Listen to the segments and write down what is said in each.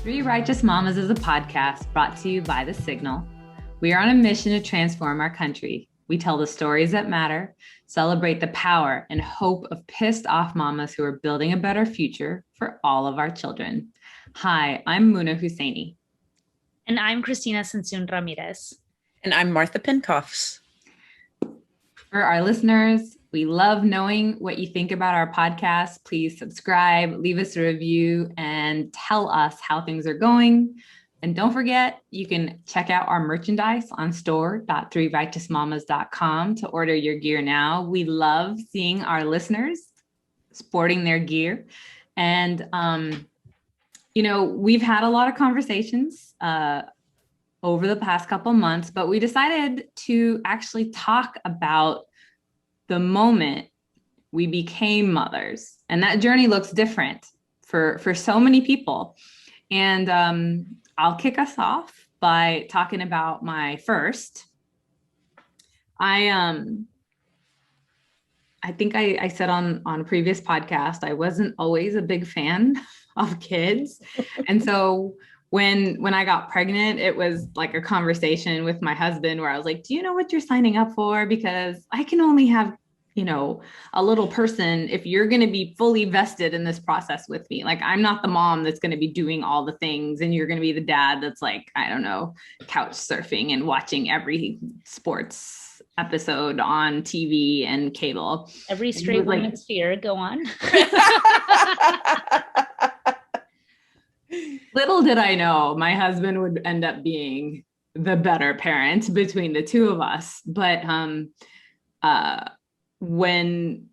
Three Righteous Mamas is a podcast brought to you by The Signal. We are on a mission to transform our country. We tell the stories that matter, celebrate the power and hope of pissed off mamas who are building a better future for all of our children. Hi, I'm Muna Husseini. And I'm Christina Sansun Ramirez. And I'm Martha Pinkoffs. For our listeners, we love knowing what you think about our podcast. Please subscribe, leave us a review, and tell us how things are going. And don't forget, you can check out our merchandise on store.threerighteousmamas.com to order your gear now. We love seeing our listeners sporting their gear. And, we've had a lot of conversations over the past couple months, but we decided to actually talk about the moment we became mothers. And that journey looks different for so many people. And I'll kick us off by talking about my first. I think I said on a previous podcast, I wasn't always a big fan of kids. And so when I got pregnant, it was like a conversation with my husband where I was like, do you know what you're signing up for? Because I can only have, a little person if you're going to be fully vested in this process with me. Like, I'm not the mom that's going to be doing all the things. And you're going to be the dad that's like, I don't know, couch surfing and watching every sports episode on TV and cable. Every straight woman's fear. Go on. Little did I know my husband would end up being the better parent between the two of us. But when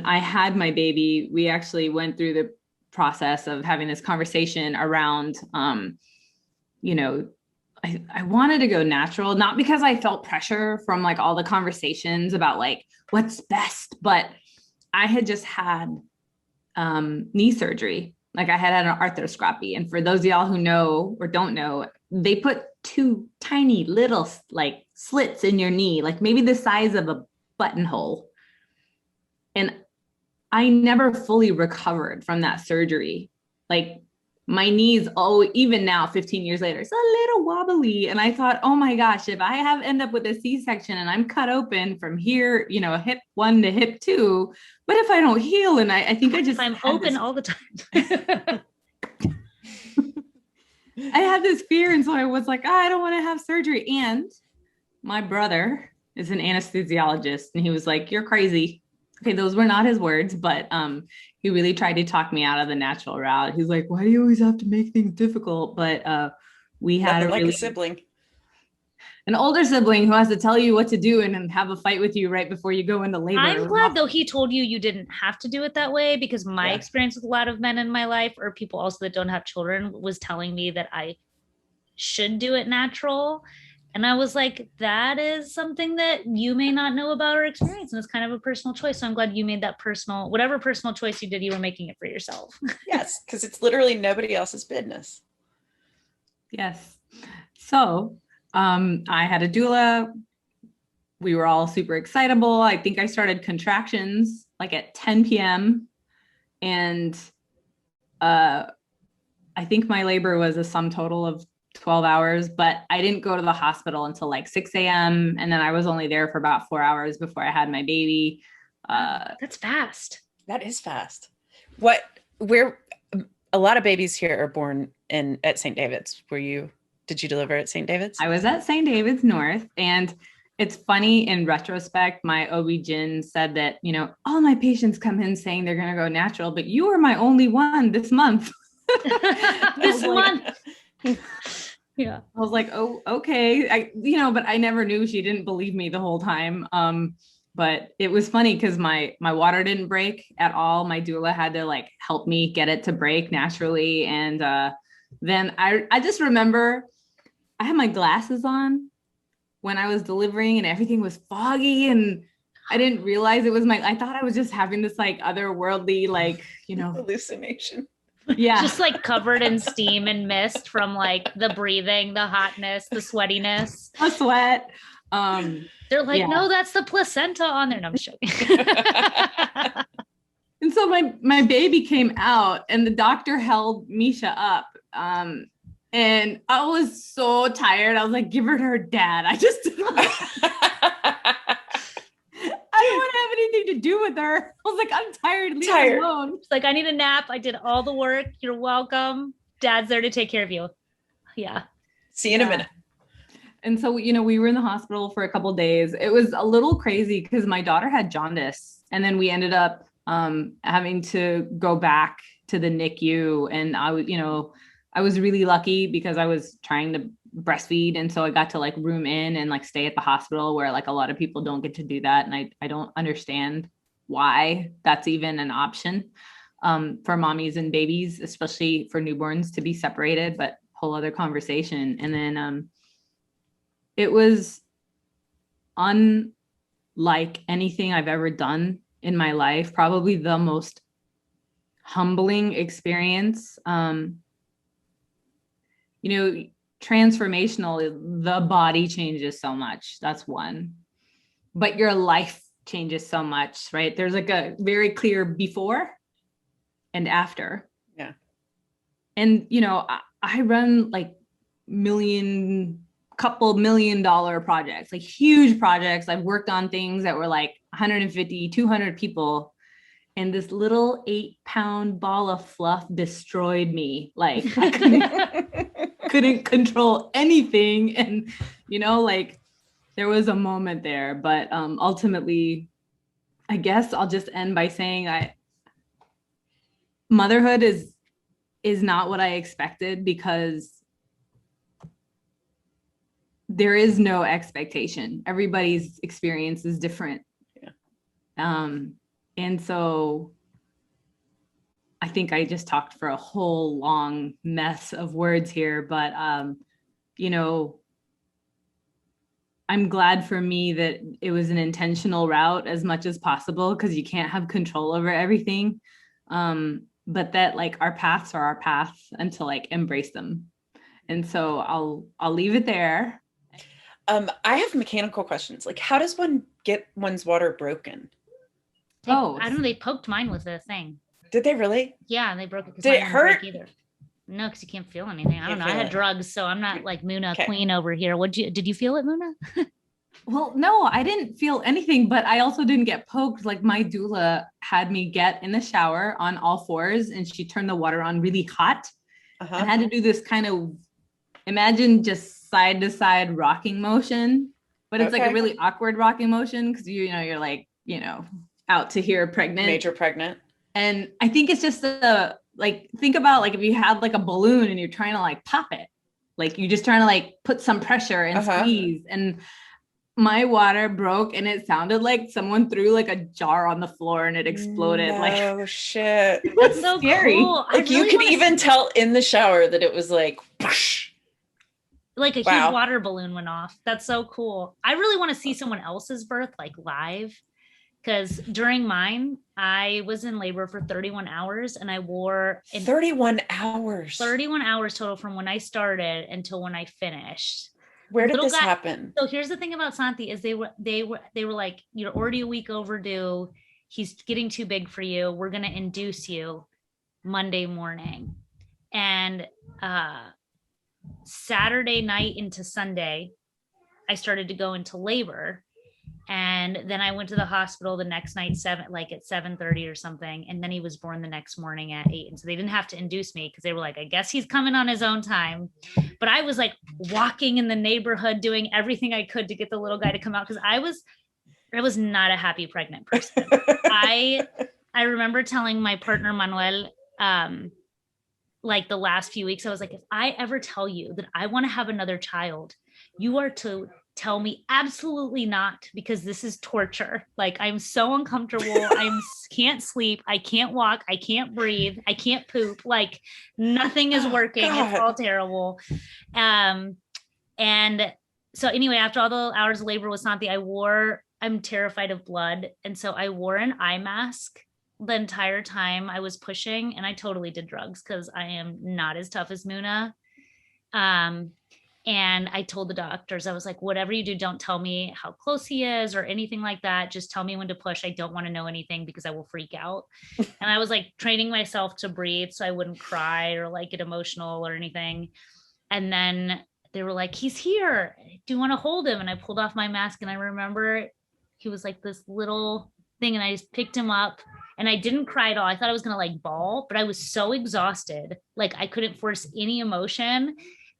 I had my baby, we actually went through the process of having this conversation around, I wanted to go natural, not because I felt pressure from like all the conversations about like what's best, but I had just had knee surgery. Like I had an arthroscopy. And for those of y'all who know or don't know, they put two tiny little like slits in your knee, like maybe the size of a buttonhole. And I never fully recovered from that surgery. Like my knees, even now, 15 years later, it's a little wobbly. And I thought, oh my gosh, if I end up with a C-section and I'm cut open from here, hip 1 to hip 2, what if I don't heal? And I think I'm open all the time. I had this fear. And so I was like, I don't want to have surgery. And my brother is an anesthesiologist. And he was like, you're crazy. Okay, those were not his words, but he really tried to talk me out of the natural route. He's like, why do you always have to make things difficult? But we had a sibling. An older sibling who has to tell you what to do and have a fight with you right before you go into labor. I'm glad though he told you didn't have to do it that way, because my experience with a lot of men in my life, or people also that don't have children, was telling me that I should do it natural. And I was like, that is something that you may not know about or experience. And it's kind of a personal choice. So I'm glad you made that whatever personal choice you did, you were making it for yourself. Yes, because it's literally nobody else's business. Yes. So I had a doula. We were all super excitable. I think I started contractions like at 10 p.m. And I think my labor was a sum total of 12 hours, but I didn't go to the hospital until like 6 a.m. And then I was only there for about 4 hours before I had my baby. That's fast. That is fast. A lot of babies here are born at St. David's. Did you deliver at St. David's? I was at St. David's North. And it's funny, in retrospect, my OB-GYN said that, all my patients come in saying they're going to go natural, but you were my only one this month. This month. Yeah. I was like, oh, okay. But I never knew. She didn't believe me the whole time. But it was funny because my water didn't break at all. My doula had to like help me get it to break naturally. And then I just remember I had my glasses on when I was delivering and everything was foggy, and I didn't realize it was I thought I was just having this like otherworldly, like, hallucination. Yeah. Just like covered in steam and mist from like the breathing, the hotness, the sweatiness. A sweat. They're like, no, that's the placenta on there. No, I'm just joking. And so my baby came out and the doctor held Misha up And I was so tired. I was like, give her to her dad. I just didn't want I don't want to have anything to do with her. I was like, I'm tired. Leave her alone. She's like, I need a nap. I did all the work. You're welcome. Dad's there to take care of you. Yeah. See you in a minute. And so, we were in the hospital for a couple of days. It was a little crazy because my daughter had jaundice, and then we ended up having to go back to the NICU. And I was really lucky because I was trying to breastfeed. And so I got to like room in and like stay at the hospital, where like a lot of people don't get to do that. And I don't understand why that's even an option for mommies and babies, especially for newborns, to be separated, but whole other conversation. And then it was unlike anything I've ever done in my life, probably the most humbling experience. Transformational, the body changes so much. That's one. But your life changes so much, right? There's like a very clear before and after. Yeah. And, I run like couple $1 million projects, like huge projects. I've worked on things that were like 150, 200 people. And this little 8-pound ball of fluff destroyed me. Like I couldn't control anything. And, like there was a moment there, but ultimately, I guess I'll just end by saying motherhood is not what I expected, because there is no expectation. Everybody's experience is different. Yeah. And so I think I just talked for a whole long mess of words here, but, I'm glad for me that it was an intentional route as much as possible, because you can't have control over everything. But that like our paths are our paths, and to like embrace them. And so I'll leave it there. I have mechanical questions. Like, how does one get one's water broken? I don't know. They poked mine with a thing. Did they really? Yeah, they broke it. Did it hurt? Either. No, because you can't feel anything. I don't know. I had drugs, so I'm not like Muna queen over here. Did you feel it, Muna? Well, no, I didn't feel anything, but I also didn't get poked. Like my doula had me get in the shower on all fours, and she turned the water on really hot. And had to do this kind of, imagine just side to side rocking motion, but it's like a really awkward rocking motion, because you're like, out to here pregnant. Major pregnant. And I think it's just think about like if you had like a balloon and you're trying to like pop it, like you're just trying to like put some pressure and squeeze, and my water broke, and it sounded like someone threw like a jar on the floor and it exploded. Oh shit. That's so scary. Cool. Like really you could even tell in the shower that it was like whoosh. Like a huge water balloon went off. That's so cool. I really want to see someone else's birth like live, because during mine, I was in labor for 31 hours, and I wore 31 hours. 31 hours total from when I started until when I finished. Where did this happen? So here's the thing about Santi is they were like, you're already a week overdue. He's getting too big for you. We're gonna induce you Monday morning. And Saturday night into Sunday, I started to go into labor. And then I went to the hospital the next night, at 7:30 or something. And then he was born the next morning at 8. And so they didn't have to induce me, because they were like, I guess he's coming on his own time. But I was like walking in the neighborhood, doing everything I could to get the little guy to come out, because I was not a happy pregnant person. I remember telling my partner, Manuel, like the last few weeks, I was like, if I ever tell you that I want to have another child, you are to tell me absolutely not, because this is torture. Like, I'm so uncomfortable. I can't sleep. I can't walk. I can't breathe. I can't poop. Like, nothing is working. It's all terrible. And so anyway, after all the hours of labor with Santi, I'm terrified of blood. And so I wore an eye mask the entire time I was pushing, and I totally did drugs, because I am not as tough as Muna. And I told the doctors, I was like, whatever you do, don't tell me how close he is or anything like that. Just tell me when to push. I don't want to know anything because I will freak out. And I was like training myself to breathe so I wouldn't cry or like get emotional or anything. And then they were like, he's here. Do you want to hold him? And I pulled off my mask. And I remember he was like this little thing. And I just picked him up and I didn't cry at all. I thought I was going to like bawl, but I was so exhausted. Like I couldn't force any emotion.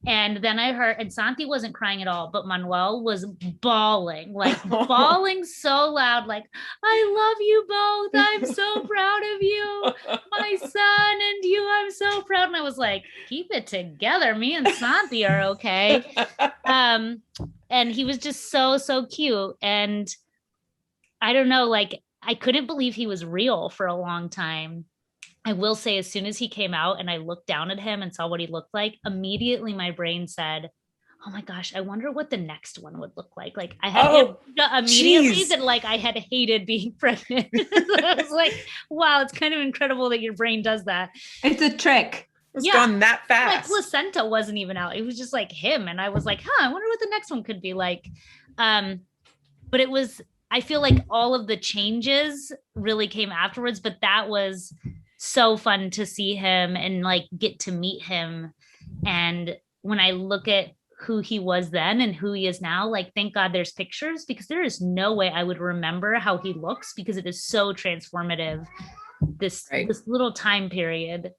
And then I heard, and Santi wasn't crying at all, but Manuel was bawling, like bawling so loud, like, I love you both. I'm so proud of you, my son and you. I'm so proud. And I was like, keep it together. Me and Santi are okay. And he was just so, so cute. And I don't know, like, I couldn't believe he was real for a long time. I will say, as soon as he came out and I looked down at him and saw what he looked like, immediately my brain said, oh my gosh, I wonder what the next one would look like. Like I had immediately that like I had hated being pregnant. I was like, wow, it's kind of incredible that your brain does that. It's a trick. It's gone that fast. My placenta wasn't even out. It was just like him. And I was like, I wonder what the next one could be like. But it was, I feel like all of the changes really came afterwards, but that was so fun to see him and like get to meet him. And when I look at who he was then and who he is now, like thank God there's pictures, because there is no way I would remember how he looks, because it is so transformative, this little time period.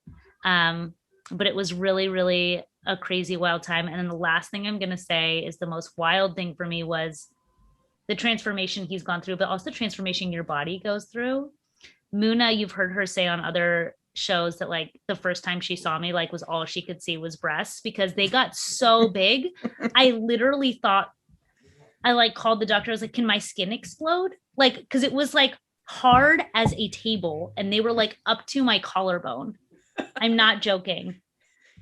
But it was really, really a crazy wild time. And then the last thing I'm going to say is the most wild thing for me was the transformation he's gone through, but also the transformation your body goes through. Muna, you've heard her say on other shows that like the first time she saw me, like was all she could see was breasts because they got so big. I literally thought, I like called the doctor. I was like, can my skin explode? Like, cause it was like hard as a table and they were like up to my collarbone. I'm not joking.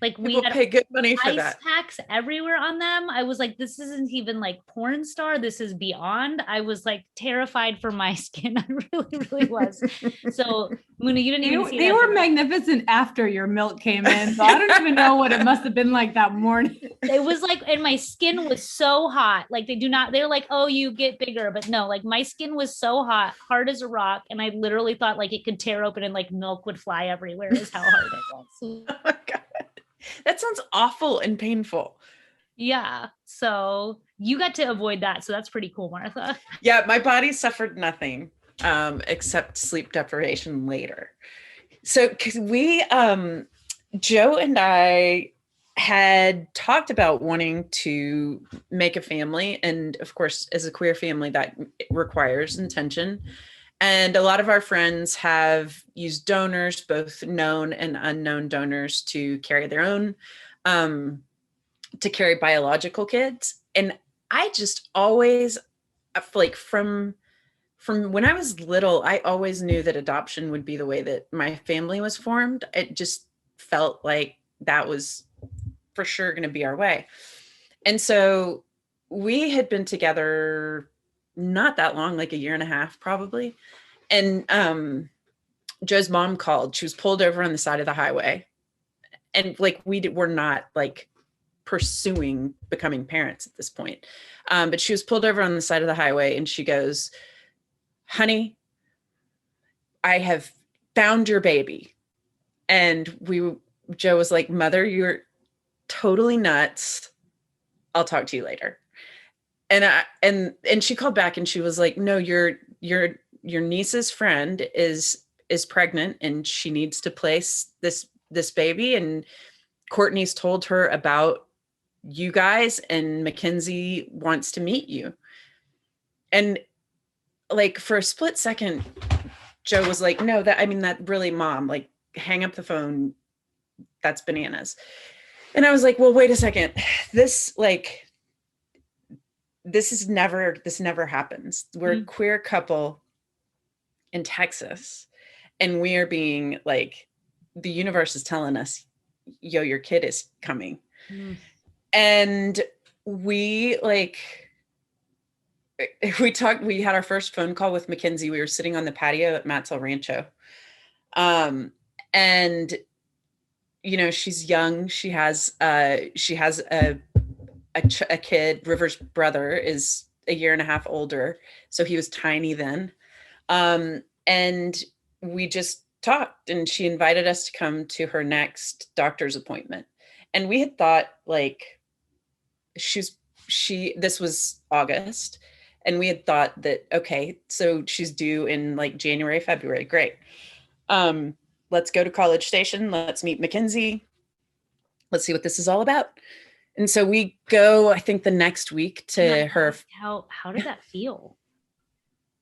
Like we had pay good money for ice that. packs everywhere on them. I was like, this isn't even like porn star. This is beyond. I was like terrified for my skin. I really, really was. So Muna, you didn't even see they were magnificent after your milk came in. So I don't even know what it must have been like that morning. It was like, and my skin was so hot. Like they're like, oh, you get bigger. But no, like my skin was so hot, hard as a rock. And I literally thought like it could tear open and like milk would fly everywhere is how hard it was. Oh my God. That sounds awful and painful. Yeah. So you got to avoid that. So that's pretty cool, Martha. Yeah. My body suffered nothing except sleep deprivation later. So cause we, Joe and I had talked about wanting to make a family. And of course, as a queer family, that requires intention. And a lot of our friends have used donors, both known and unknown donors, to carry their own, to carry biological kids. And I just always, like from when I was little, I always knew that adoption would be the way that my family was formed. It just felt like that was for sure going to be our way. And so we had been together not that long, like a year and a half probably. And Joe's mom called. She was pulled over on the side of the highway. And like we're not like pursuing becoming parents at this point. But she was pulled over on the side of the highway and she goes, honey, I have found your baby. And Joe was like, mother, you're totally nuts. I'll talk to you later. And she called back and she was like, no, your niece's friend is pregnant and she needs to place this baby. And Courtney's told her about you guys and Mackenzie wants to meet you. And like for a split second, Joe was like, no, that really, mom, like hang up the phone. That's bananas. And I was like, well, wait a second. This never happens. We're a queer couple in Texas and we are being like, the universe is telling us, yo, your kid is coming. And we had our first phone call with Mackenzie. We were sitting on the patio at Matt's El Rancho. And you know, she's young. She has a a kid. River's brother is a year and a half older, so he was tiny then. And we just talked, and she invited us to come to her next doctor's appointment. And we had thought, like, this was August, and we had thought that, okay, so she's due in like January, February. Great. Let's go to College Station. Let's meet Mackenzie. Let's see what this is all about. And so we go, I think, the next week to her. How did that feel?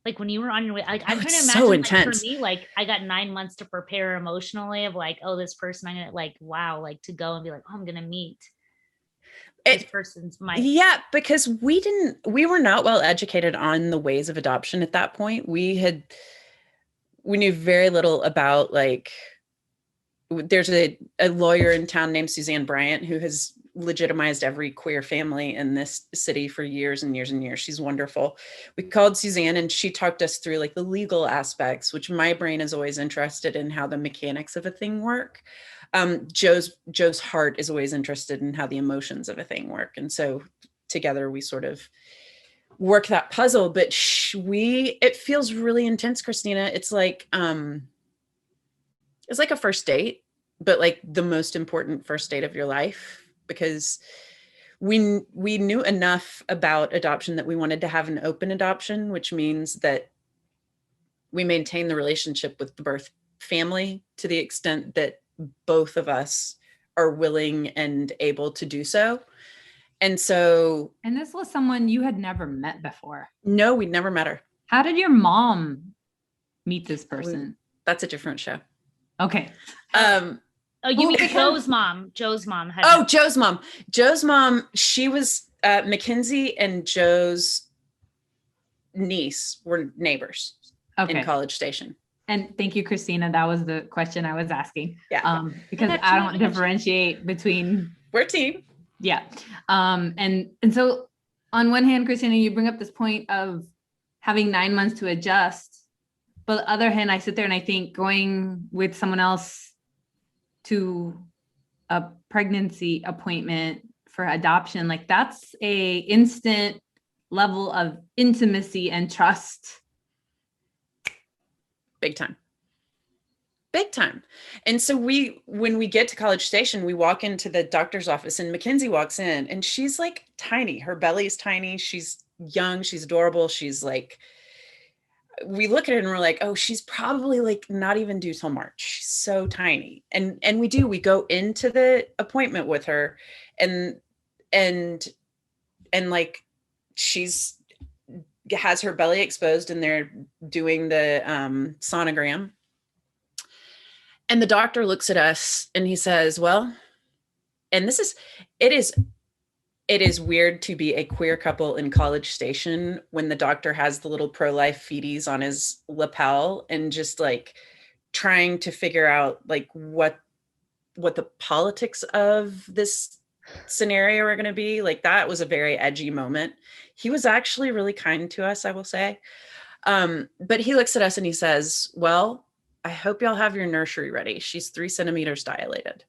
Like when you were on your way, like I'm trying to imagine, so like, intense. for me, like I got 9 months to prepare emotionally of like, oh, this person, I'm gonna like, wow, like to go and be like, oh, I'm gonna meet this person's my. Yeah, because we were not well educated on the ways of adoption at that point. We knew very little about, like, there's a lawyer in town named Suzanne Bryant who has legitimized every queer family in this city for years and years and years. She's wonderful. We called Suzanne, and she talked us through like the legal aspects, which my brain is always interested in how the mechanics of a thing work. Joe's heart is always interested in how the emotions of a thing work. And so together we sort of work that puzzle, but it feels really intense, Christina. It's like a first date, but like the most important first date of your life, because we knew enough about adoption that we wanted to have an open adoption, which means that we maintain the relationship with the birth family to the extent that both of us are willing and able to do so. And so. And this was someone you had never met before. No, we'd never met her. How did your mom meet this person? That's a different show. Okay. Oh, you mean Joe's mom? Joe's mom had. Oh, Joe's mom. Joe's mom. She was Mackenzie and Joe's niece were neighbors in College Station. And thank you, Christina. That was the question I was asking. Yeah. Because I don't differentiate between. We're a team. Yeah. And so on one hand, Christina, you bring up this point of having 9 months to adjust. But on the other hand, I sit there and I think going with someone else to a pregnancy appointment for adoption, like that's a instant level of intimacy and trust. Big time. And so when we get to College Station, we walk into the doctor's office, and Mackenzie walks in, and she's like tiny. Her belly's tiny. She's young. She's adorable. She's like, we look at her and we're like, oh, she's probably like not even due till March. She's so tiny. And we go into the appointment with her, and like she's has her belly exposed, and they're doing the sonogram. And the doctor looks at us and he says, well, and it is weird to be a queer couple in College Station when the doctor has the little pro-life feeties on his lapel and just like trying to figure out like what the politics of this scenario are going to be. Like, that was a very edgy moment. He was actually really kind to us, I will say. But he looks at us and he says, well, I hope y'all have your nursery ready. She's 3 centimeters dilated.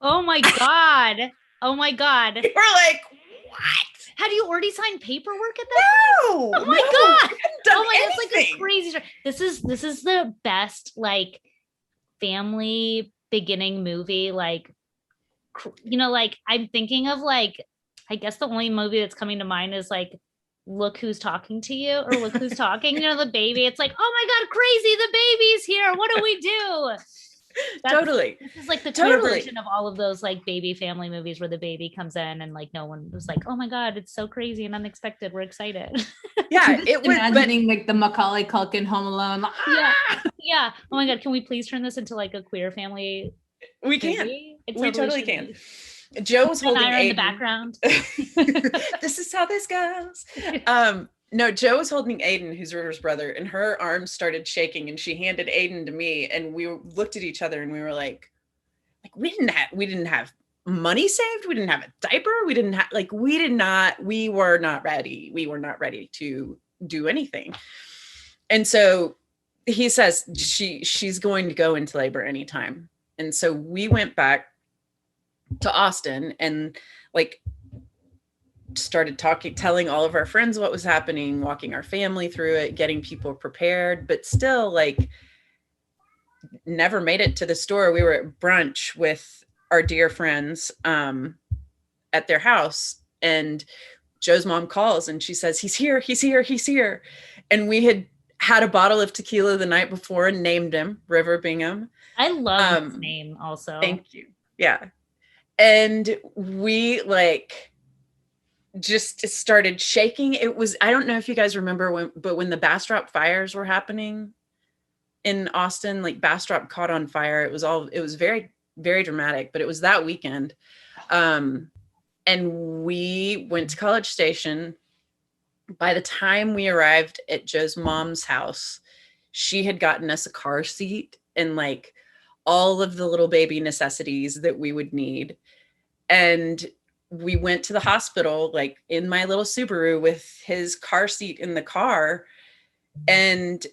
Oh my God. Oh my God. We're like, what? Had you already signed paperwork at that No. point? Oh my God. Oh my God. It's like a crazy story. This is the best like family beginning movie. Like, you know, like I'm thinking of like, I guess the only movie that's coming to mind is like, Look Who's Talking to You, or Look Who's Talking, you know, the baby. It's like, oh my God, crazy, the baby's here. What do we do? Totally. This is like the Twitter version of all of those like baby family movies where the baby comes in and like no one was like, oh my God, it's so crazy and unexpected. We're excited. Yeah, it was imagining like the Macaulay Culkin Home Alone. Like, yeah. Oh my God, can we please turn this into like a queer family? We can. We totally can. Joe was holding Aiden in the background. This is how this goes. No, Joe was holding Aiden, who's River's brother, and her arms started shaking, and she handed Aiden to me, and we looked at each other and we were like we didn't have money saved. We didn't have a diaper. We were not ready. We were not ready to do anything. And so he says she's going to go into labor anytime. And so we went back to Austin and like started telling all of our friends what was happening, walking our family through it, getting people prepared, but still like never made it to the store. We were at brunch with our dear friends at their house, and Joe's mom calls and she says, he's here, he's here, he's here. And we had a bottle of tequila the night before and named him River Bingham. I love his name also. Thank you. Yeah. And we like just started shaking. It was, I don't know if you guys remember when the Bastrop fires were happening in Austin, like Bastrop caught on fire. It was very, very dramatic, but it was that weekend. And we went to College Station. By the time we arrived at Joe's mom's house, she had gotten us a car seat and like all of the little baby necessities that we would need. And we went to the hospital, like in my little Subaru with his car seat in the car, and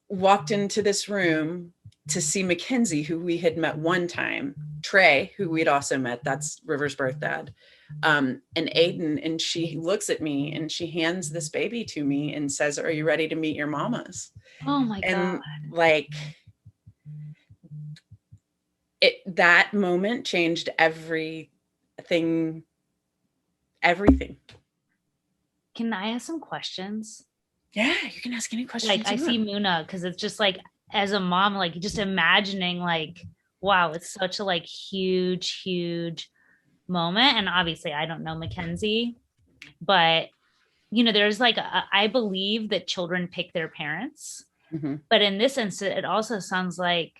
walked into this room to see Mackenzie, who we had met one time, Trey, who we'd also met, that's River's birth dad, and Aiden. And she looks at me and she hands this baby to me and says, are you ready to meet your mamas? Oh my God. Like that moment changed everything. Can I ask some questions? Yeah, you can ask any questions. Like I see Muna, because it's just like, as a mom, like just imagining like, wow, it's such a like huge moment. And obviously I don't know Mackenzie, but you know, there's like, I believe that children pick their parents. Mm-hmm. But in this instance, it also sounds like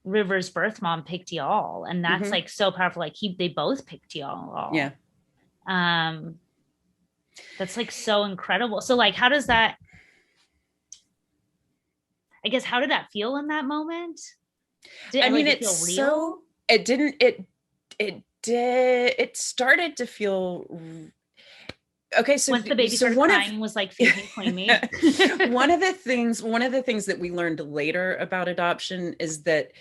River's birth mom picked y'all. And that's mm-hmm. like so powerful. Like they both picked y'all. Yeah. That's like so incredible. So like, how does that, I guess, how did that feel in that moment? It started to feel okay. So once the baby started crying, was like, feed me, clean me. one of the things that we learned later about adoption is that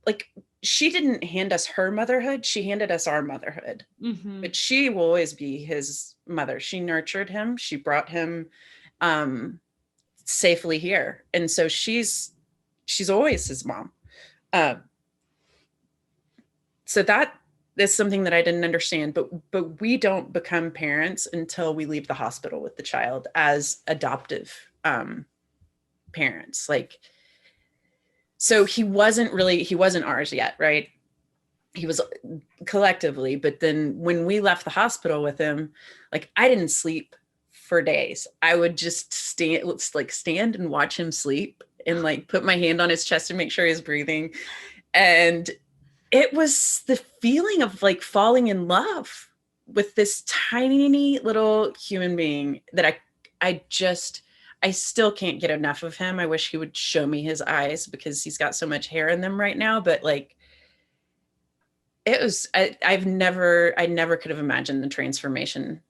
like she didn't hand us her motherhood, she handed us our motherhood. Mm-hmm. But she will always be his mother. She nurtured him, she brought him safely here, and so she's always his mom. So that is something that I didn't understand, but we don't become parents until we leave the hospital with the child as adoptive parents. Like, so he wasn't ours yet, right? He was collectively, but then when we left the hospital with him, like I didn't sleep for days. I would just stand and watch him sleep and like put my hand on his chest to make sure he's breathing. And it was the feeling of like falling in love with this tiny little human being that I still can't get enough of him. I wish he would show me his eyes because he's got so much hair in them right now. But like, it was, I never could have imagined the transformation.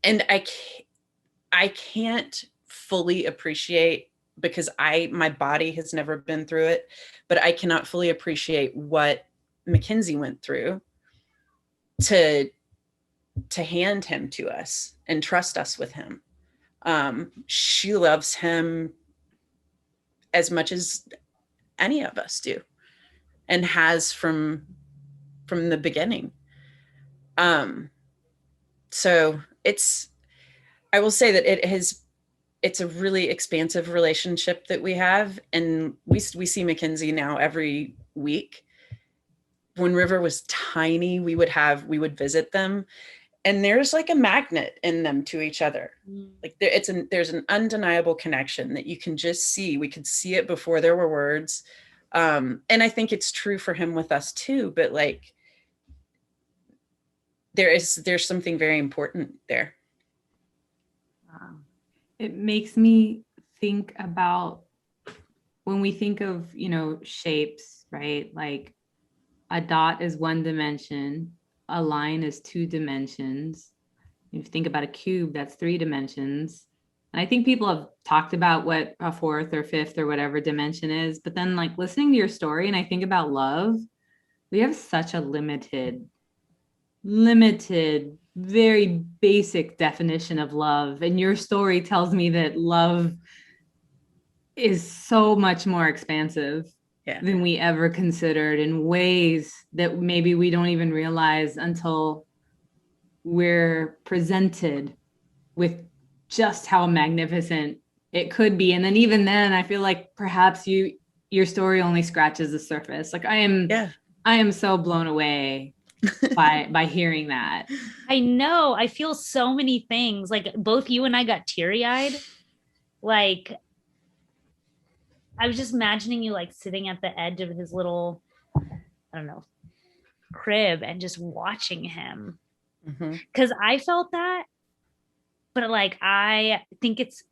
And I can't fully appreciate, because my body has never been through it, but I cannot fully appreciate what Mackenzie went through to hand him to us and trust us with him. She loves him as much as any of us do, and has from the beginning. So I will say that it's a really expansive relationship that we have. And we see Mackenzie now every week. When River was tiny, we would visit them, and there's like a magnet in them to each other. Like there's an undeniable connection that you can just see. We could see it before there were words. And I think it's true for him with us too, but like there's something very important there. It makes me think about when we think of, shapes, right? Like a dot is one dimension, a line is 2 dimensions. If you think about a cube, that's 3 dimensions. And I think people have talked about what a 4th or 5th or whatever dimension is, but then like listening to your story and I think about love, we have such a limited, very basic definition of love. And your story tells me that love is so much more expansive than we ever considered, in ways that maybe we don't even realize until we're presented with just how magnificent it could be. And then even then, I feel like perhaps your story only scratches the surface. Like I am so blown away by hearing that. I know. I feel so many things. Like both you and I got teary-eyed. Like I was just imagining you like sitting at the edge of his little, I don't know, crib and just watching him. Because I felt that, but like I think it's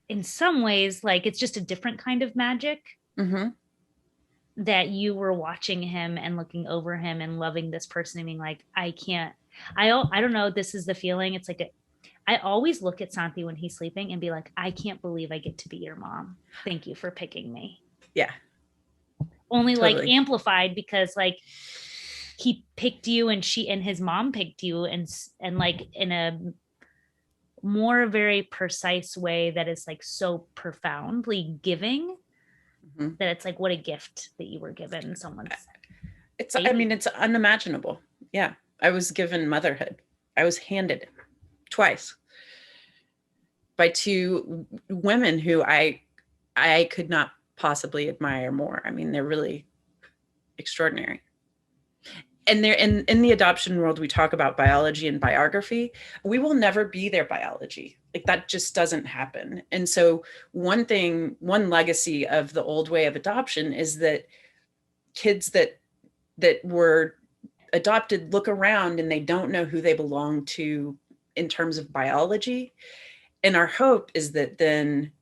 in some ways like it's just a different kind of magic. That you were watching him and looking over him and loving this person and being like, I don't know, this is the feeling. It's like I always look at Santi when he's sleeping and be like, I can't believe I get to be your mom. Thank you for picking me. Yeah. Only totally. Like amplified because like he picked you and his mom picked you and like in a more very precise way that is like so profoundly giving. That it's like, what a gift that you were given someone's. It's unimaginable. Yeah. I was given motherhood. I was handed it twice by two women who I could not possibly admire more. I mean, they're really extraordinary. And they're in the adoption world, we talk about biology and biography. We will never be their biology. Like that just doesn't happen. And so one legacy of the old way of adoption is that kids that were adopted look around and they don't know who they belong to in terms of biology. And our hope is that then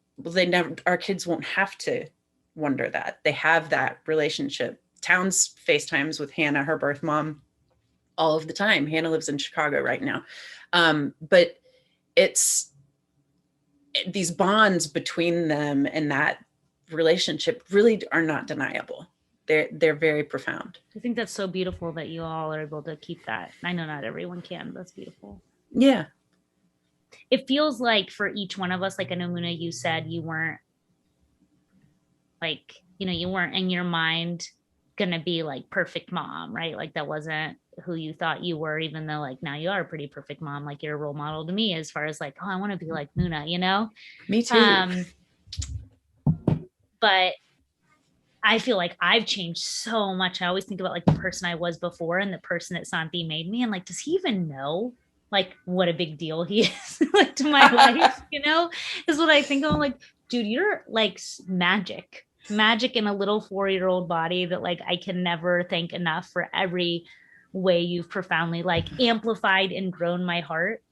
our kids won't have to wonder that. They have that relationship. Towns FaceTimes with Hannah, her birth mom, all of the time. Hannah lives in Chicago right now. But it's these bonds between them and that relationship really are not deniable. They're very profound. I think that's so beautiful that you all are able to keep that. I know not everyone can, but that's beautiful. Yeah. It feels like for each one of us, like I know, Muna, you said you weren't like, you weren't in your mind gonna be like perfect mom, right? Like that wasn't who you thought you were, even though like now you are a pretty perfect mom. Like you're a role model to me as far as like, oh, I want to be like Muna, Me too. But I feel like I've changed so much. I always think about like the person I was before and the person that Santi made me, and like, does he even know like what a big deal he is like to my life, is what I think of. I'm like, dude, you're like magic in a little 4-year-old body that like I can never thank enough for every way you've profoundly like amplified and grown my heart.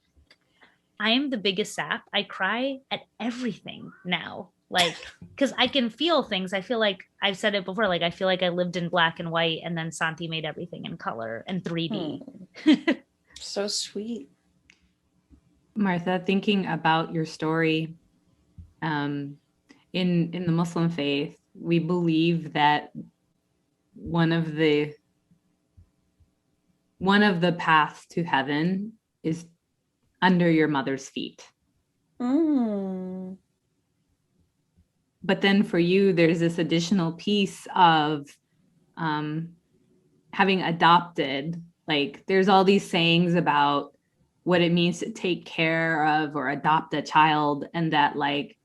I am the biggest sap. I cry at everything now, like because I can feel things. I feel like I've said it before, like I feel like I lived in black and white and then Santi made everything in color and 3D. So sweet. Martha, thinking about your story, in the Muslim faith, we believe that one of the paths to heaven is under your mother's feet. But then for you, there's this additional piece of having adopted. Like there's all these sayings about what it means to take care of or adopt a child, and that like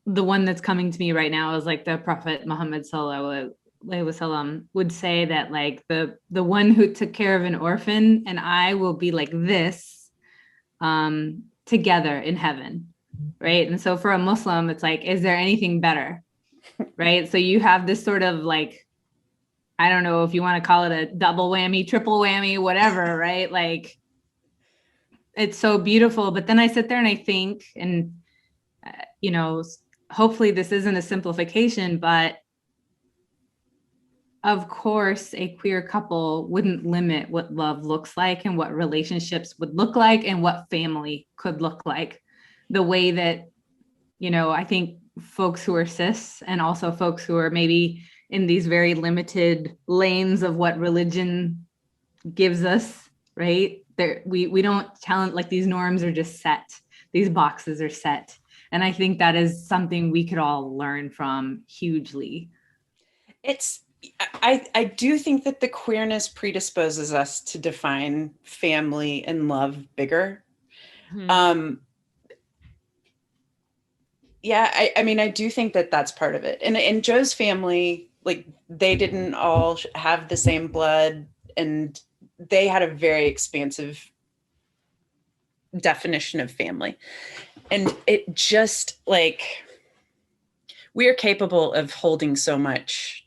the one that's coming to me right now is like the Prophet Muhammad sallallahu alaihi wasallam would say that like the one who took care of an orphan and I will be like this together in heaven, right? And so for a Muslim, it's like, is there anything better, right? So you have this sort of like, I don't know if you want to call it a double whammy, triple whammy, whatever, right? Like it's so beautiful. But then I sit there and I think, and hopefully this isn't a simplification, but of course, a queer couple wouldn't limit what love looks like and what relationships would look like and what family could look like, the way that, I think folks who are cis and also folks who are maybe in these very limited lanes of what religion gives us, right? There, we don't challenge, like these norms are just set, these boxes are set. And I think that is something we could all learn from hugely. I do think that the queerness predisposes us to define family and love bigger. Yeah, I mean, I do think that that's part of it. And in Joe's family, like they didn't all have the same blood, and they had a very expansive definition of family. And it just like, we are capable of holding so much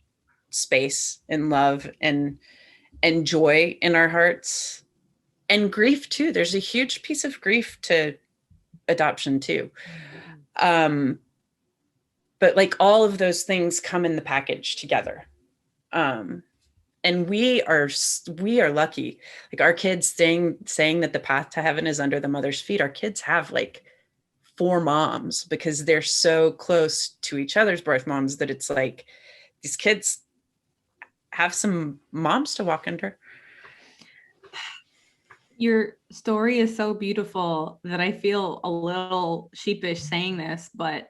space and love and joy in our hearts, and grief too. There's a huge piece of grief to adoption too. But like all of those things come in the package together. And we are lucky. Like our kids saying that the path to heaven is under the mother's feet. Our kids have like 4 moms because they're so close to each other's birth moms that it's like these kids have some moms to walk under. Your story is so beautiful that I feel a little sheepish saying this, but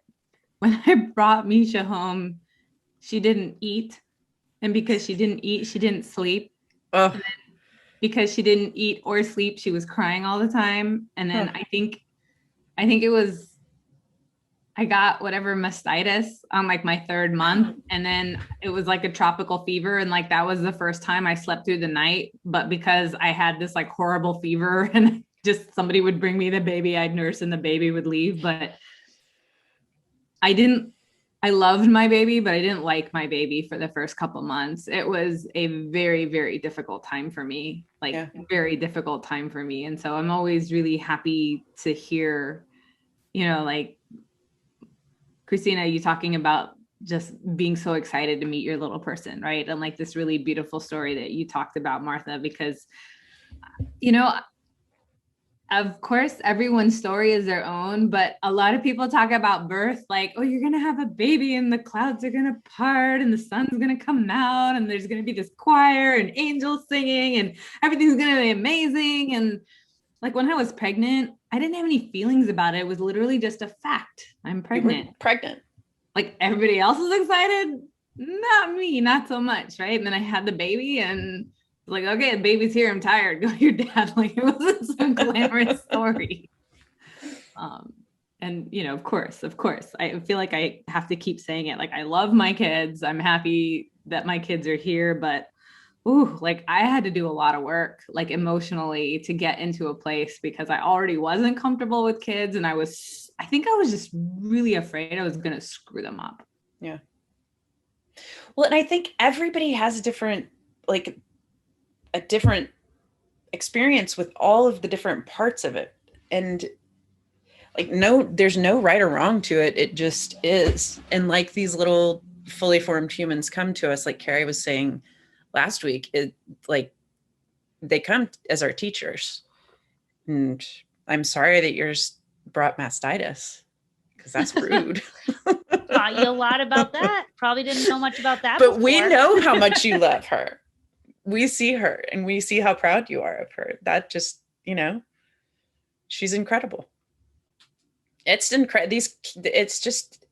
when I brought Misha home, she didn't eat. And because she didn't eat, she didn't sleep. Oh. And then because she didn't eat or sleep, she was crying all the time. And then I think it was, I got whatever mastitis on like my 3rd month. And then it was like a tropical fever. And like, that was the first time I slept through the night. But because I had this like horrible fever and just somebody would bring me the baby, I'd nurse and the baby would leave. But I loved my baby, but I didn't like my baby for the first couple months. It was a very, very difficult time for me, very difficult time for me. And so I'm always really happy to hear, like Christina, you talking about just being so excited to meet your little person, right? And like this really beautiful story that you talked about, Martha, because, of course, everyone's story is their own, but a lot of people talk about birth like, oh, you're going to have a baby and the clouds are going to part and the sun's going to come out and there's going to be this choir and angels singing and everything's going to be amazing. And like when I was pregnant, I didn't have any feelings about it. It was literally just a fact. I'm pregnant. You were pregnant. Like everybody else is excited. Not me, not so much. Right. And then I had the baby and like, okay, the baby's here. I'm tired. Go to your dad. Like it wasn't some glamorous story. And of course, I feel like I have to keep saying it. Like I love my kids. I'm happy that my kids are here, but like I had to do a lot of work, like emotionally to get into a place because I already wasn't comfortable with kids. And I think I was just really afraid I was going to screw them up. Yeah. Well, and I think everybody has a different experience with all of the different parts of it. And like, there's no right or wrong to it. It just is. And like these little fully formed humans come to us, like Carrie was saying last week, they come as our teachers. And I'm sorry that yours brought mastitis because that's rude. Taught you a lot about that. Probably didn't know much about that. But we know how much you love her. We see her and we see how proud you are of her. That just, she's incredible. It's incredible. It's just,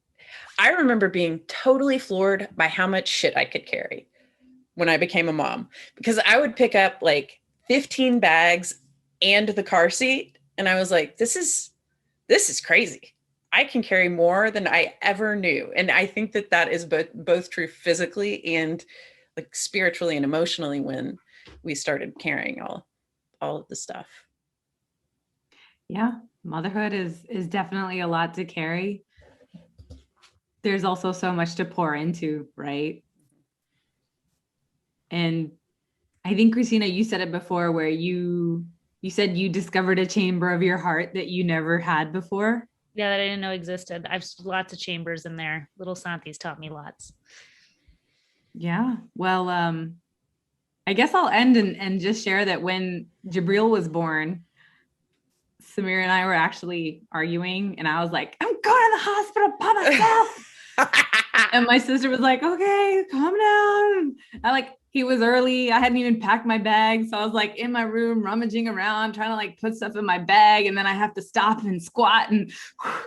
I remember being totally floored by how much shit I could carry when I became a mom, because I would pick up like 15 bags and the car seat. And I was like, this is crazy. I can carry more than I ever knew. And I think that is both true physically and like spiritually and emotionally when we started carrying all of the stuff. Yeah. Motherhood is definitely a lot to carry. There's also so much to pour into, right? And I think, Christina, you said it before where you said you discovered a chamber of your heart that you never had before. Yeah, that I didn't know existed. I've lots of chambers in there. Little Santi's taught me lots. Yeah. Well, I guess I'll end and just share that when Jabril was born, Samir and I were actually arguing and I was like, I'm going to the hospital by myself. And my sister was like, okay, calm down. He was early. I hadn't even packed my bag. So I was like in my room, rummaging around, trying to like put stuff in my bag. And then I have to stop and squat and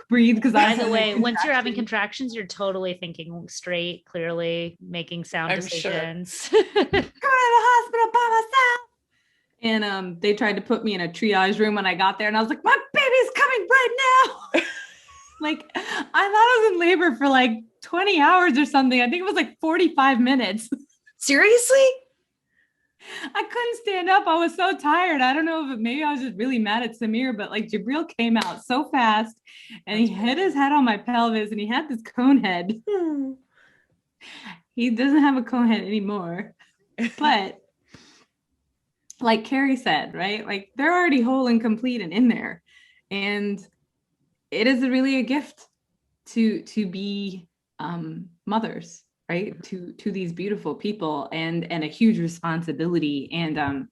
breathe. Because by the way, once you're having contractions, you're totally thinking straight, clearly making sound decisions. Sure. Going to the hospital by myself. And they tried to put me in a triage room when I got there. And I was like, my baby's coming right now. Like, I thought I was in labor for like 20 hours or something. I think it was like 45 minutes. Seriously? I couldn't stand up. I was so tired. I don't know if maybe I was just really mad at Samir, but like Jabril came out so fast and he hit his head on my pelvis and he had this cone head. He doesn't have a cone head anymore. But like Carrie said, right? Like they're already whole and complete and in there. And it is really a gift to be mothers, right? To these beautiful people and a huge responsibility. And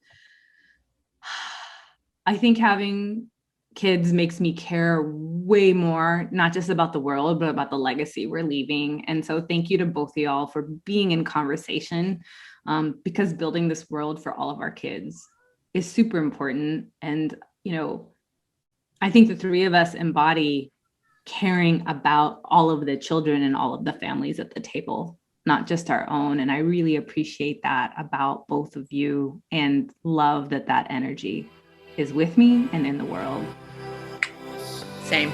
I think having kids makes me care way more, not just about the world, but about the legacy we're leaving. And so thank you to both of y'all for being in conversation, because building this world for all of our kids is super important. And, I think the three of us embody caring about all of the children and all of the families at the table, not just our own. And I really appreciate that about both of you and love that energy is with me and in the world. Same.